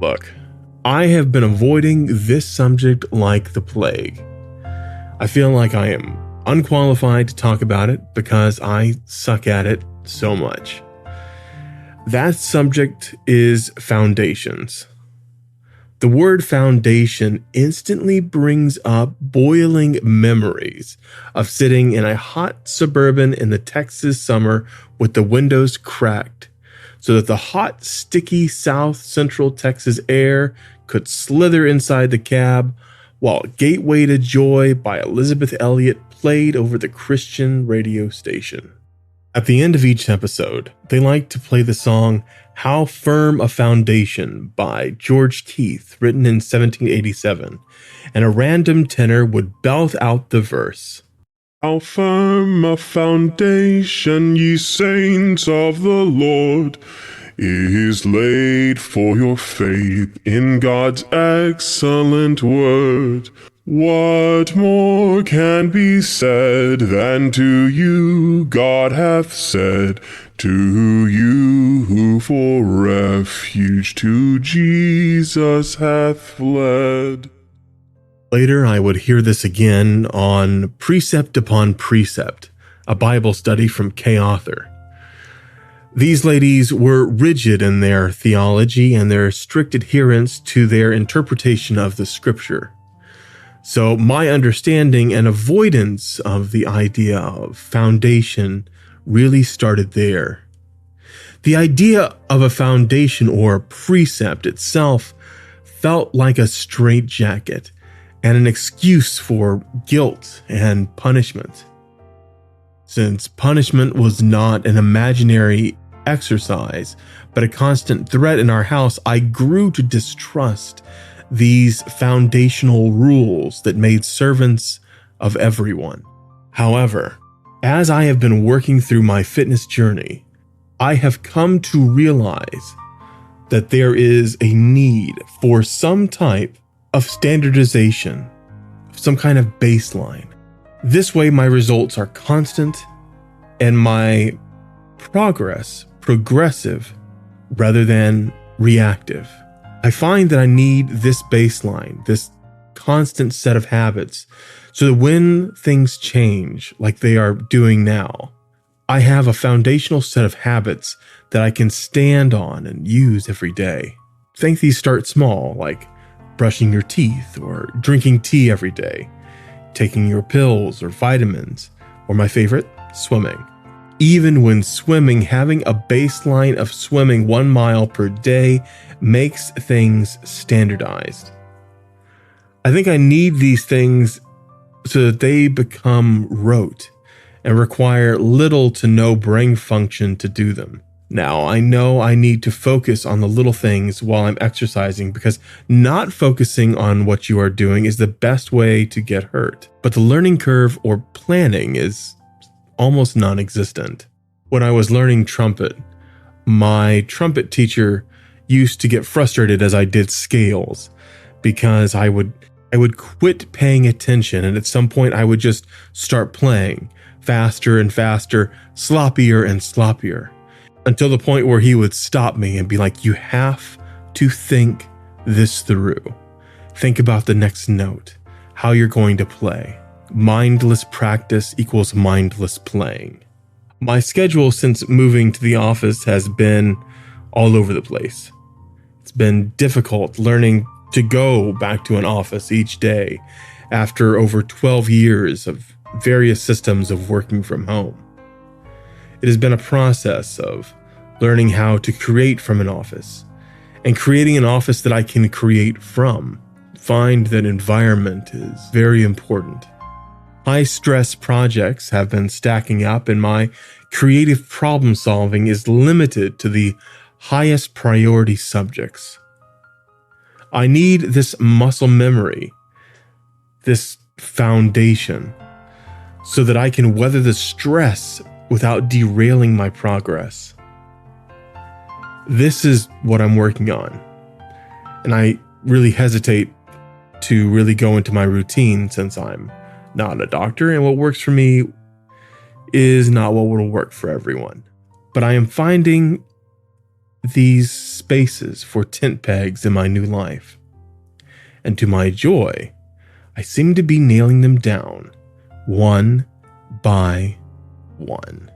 Look, I have been avoiding this subject like the plague. I feel like I am unqualified to talk about it because I suck at it so much. That subject is foundations. The word foundation instantly brings up boiling memories of sitting in a hot Suburban in the Texas summer with the windows cracked so that the hot, sticky South Central Texas air could slither inside the cab while Gateway to Joy by Elizabeth Elliot played over the Christian radio station. At the end of each episode, they like to play the song How Firm a Foundation by George Keith, written in 1787, and a random tenor would belt out the verse. How firm a foundation, ye saints of the Lord, is laid for your faith in God's excellent word. What more can be said than to you God hath said, to you who for refuge to Jesus hath fled? Later, I would hear this again on Precept Upon Precept, a Bible study from K. Author. These ladies were rigid in their theology and their strict adherence to their interpretation of the scripture. So my understanding and avoidance of the idea of foundation really started there. The idea of a foundation or precept itself felt like a straitjacket and an excuse for guilt and punishment. Since punishment was not an imaginary exercise, but a constant threat in our house, I grew to distrust these foundational rules that made servants of everyone. However, as I have been working through my fitness journey, I have come to realize that there is a need for some type of standardization, some kind of baseline. This way my results are constant and my progress progressive rather than reactive. I find that I need this baseline, this constant set of habits, so that when things change like they are doing now, I have a foundational set of habits that I can stand on and use every day. I think these start small, like brushing your teeth or drinking tea every day, taking your pills or vitamins, or my favorite, swimming. Even when swimming, having a baseline of swimming 1 mile per day makes things standardized. I think I need these things so that they become rote and require little to no brain function to do them. Now, I know I need to focus on the little things while I'm exercising because not focusing on what you are doing is the best way to get hurt. But the learning curve or planning is almost non-existent. When I was learning trumpet, my trumpet teacher used to get frustrated as I did scales because I would quit paying attention, and at some point I would just start playing faster and faster, sloppier and sloppier, until the point where he would stop me and be like, "You have to think this through. Think about the next note, how you're going to play. Mindless practice equals mindless playing." My schedule since moving to the office has been all over the place. It's been difficult learning to go back to an office each day after over 12 years of various systems of working from home. It has been a process of learning how to create from an office and creating an office that I can create from. Find that environment is very important. High-stress projects have been stacking up, and my creative problem solving is limited to the highest priority subjects. I need this muscle memory, this foundation, so that I can weather the stress without derailing my progress. This is what I'm working on, and I really hesitate to really go into my routine since I'm not a doctor, and what works for me is not what will work for everyone. But I am finding these spaces for tent pegs in my new life. And to my joy, I seem to be nailing them down one by one.